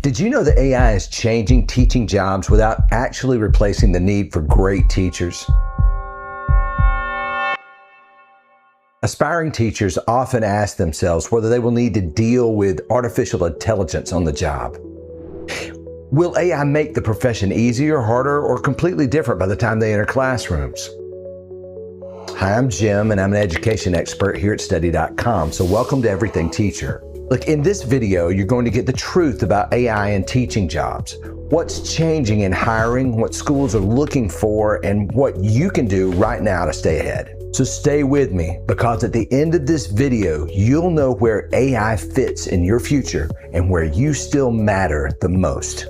Did you know that AI is changing teaching jobs without actually replacing the need for great teachers? Aspiring teachers often ask themselves whether they will need to deal with artificial intelligence on the job. Will AI make the profession easier, harder, or completely different by the time they enter classrooms? Hi, I'm Jim, and I'm an education expert here at Study.com, so welcome to Everything Teacher. Look, in this video, you're going to get the truth about AI and teaching jobs, what's changing in hiring, what schools are looking for, and what you can do right now to stay ahead. So stay with me, because at the end of this video, you'll know where AI fits in your future and where you still matter the most.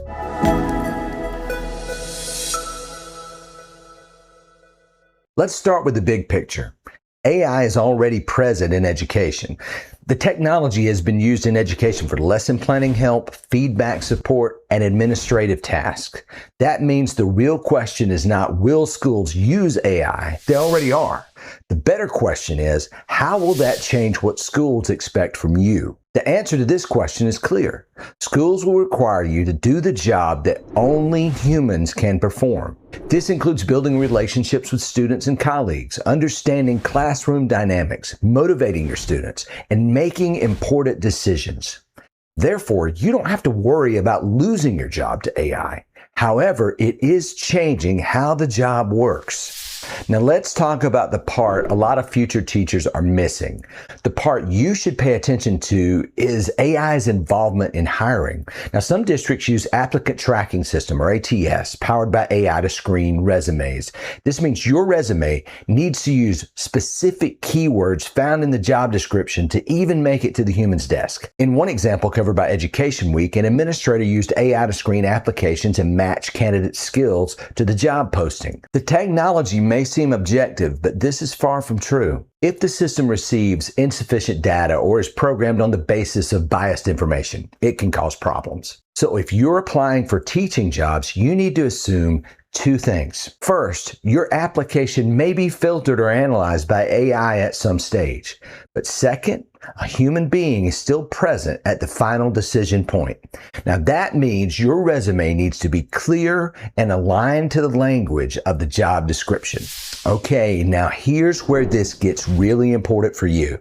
Let's start with the big picture. AI is already present in education. The technology has been used in education for lesson planning help, feedback support, and administrative tasks. That means the real question is not, will schools use AI? They already are. The better question is, how will that change what schools expect from you? The answer to this question is clear. Schools will require you to do the job that only humans can perform. This includes building relationships with students and colleagues, understanding classroom dynamics, motivating your students, and making important decisions. Therefore, you don't have to worry about losing your job to AI. However, it is changing how the job works. Now let's talk about the part a lot of future teachers are missing. The part you should pay attention to is AI's involvement in hiring. Now some districts use applicant tracking system, or ATS, powered by AI to screen resumes. This means your resume needs to use specific keywords found in the job description to even make it to the human's desk. In one example covered by Education Week, an administrator used AI to screen applications and match candidate skills to the job posting. The technology may seem objective, but this is far from true. If the system receives insufficient data or is programmed on the basis of biased information, it can cause problems. So if you're applying for teaching jobs, you need to assume two things. First, your application may be filtered or analyzed by AI at some stage. But second, a human being is still present at the final decision point. Now that means your resume needs to be clear and aligned to the language of the job description. Okay, now here's where this gets really important for you.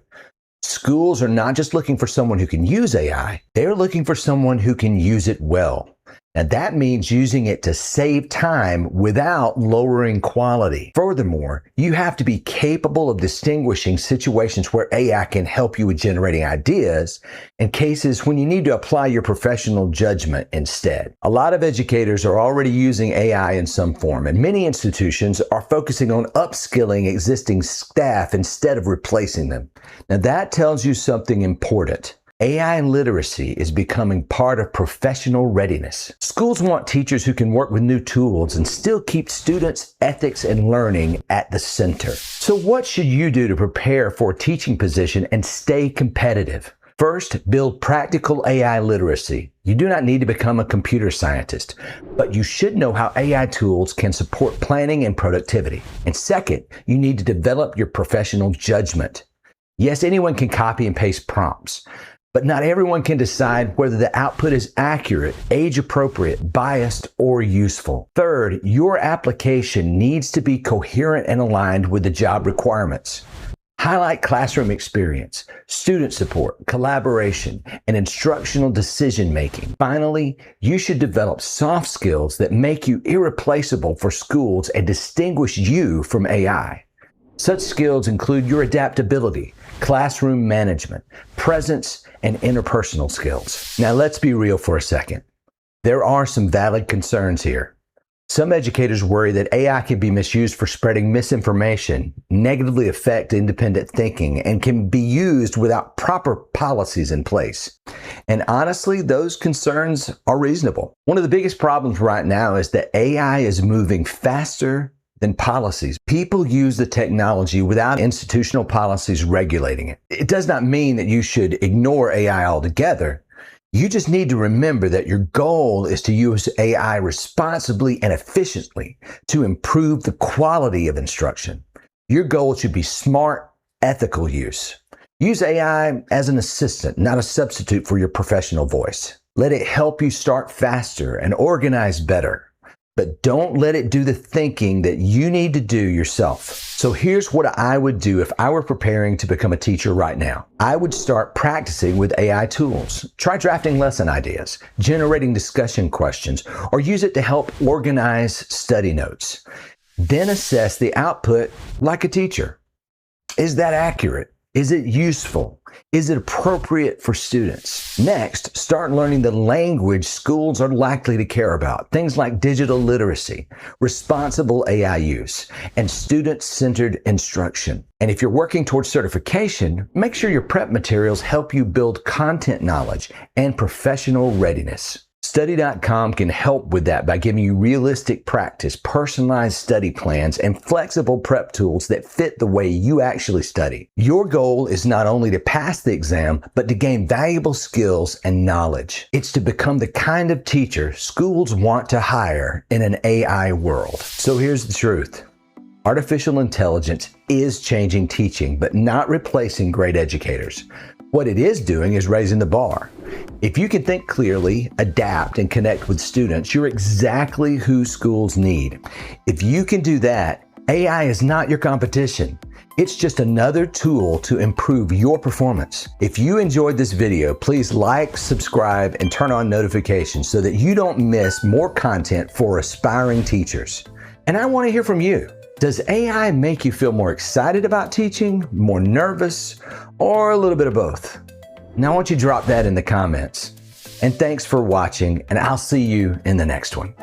Schools are not just looking for someone who can use AI, they're looking for someone who can use it well. And that means using it to save time without lowering quality. Furthermore, you have to be capable of distinguishing situations where AI can help you with generating ideas and cases when you need to apply your professional judgment instead. A lot of educators are already using AI in some form, and many institutions are focusing on upskilling existing staff instead of replacing them. Now that tells you something important. AI literacy is becoming part of professional readiness. Schools want teachers who can work with new tools and still keep students' ethics and learning at the center. So what should you do to prepare for a teaching position and stay competitive? First, build practical AI literacy. You do not need to become a computer scientist, but you should know how AI tools can support planning and productivity. And second, you need to develop your professional judgment. Yes, anyone can copy and paste prompts, but not everyone can decide whether the output is accurate, age-appropriate, biased, or useful. Third, your application needs to be coherent and aligned with the job requirements. Highlight classroom experience, student support, collaboration, and instructional decision-making. Finally, you should develop soft skills that make you irreplaceable for schools and distinguish you from AI. Such skills include your adaptability, classroom management, presence, and interpersonal skills. Now let's be real for a second. There are some valid concerns here. Some educators worry that AI can be misused for spreading misinformation, negatively affect independent thinking, and can be used without proper policies in place. And honestly, those concerns are reasonable. One of the biggest problems right now is that AI is moving faster than policies. People use the technology without institutional policies regulating it. It does not mean that you should ignore AI altogether. You just need to remember that your goal is to use AI responsibly and efficiently to improve the quality of instruction. Your goal should be smart, ethical use. Use AI as an assistant, not a substitute for your professional voice. Let it help you start faster and organize better. But don't let it do the thinking that you need to do yourself. So here's what I would do if I were preparing to become a teacher right now. I would start practicing with AI tools. Try drafting lesson ideas, generating discussion questions, or use it to help organize study notes. Then assess the output like a teacher. Is that accurate? Is it useful? Is it appropriate for students? Next, start learning the language schools are likely to care about. Things like digital literacy, responsible AI use, and student-centered instruction. And if you're working towards certification, make sure your prep materials help you build content knowledge and professional readiness. Study.com can help with that by giving you realistic practice, personalized study plans, and flexible prep tools that fit the way you actually study. Your goal is not only to pass the exam, but to gain valuable skills and knowledge. It's to become the kind of teacher schools want to hire in an AI world. So here's the truth. Artificial intelligence is changing teaching, but not replacing great educators. What it is doing is raising the bar. If you can think clearly, adapt, and connect with students, you're exactly who schools need. If you can do that, AI is not your competition. It's just another tool to improve your performance. If you enjoyed this video, please like, subscribe, and turn on notifications so that you don't miss more content for aspiring teachers. And I want to hear from you. Does AI make you feel more excited about teaching, more nervous, or a little bit of both? Now I want you to drop that in the comments. And thanks for watching, and I'll see you in the next one.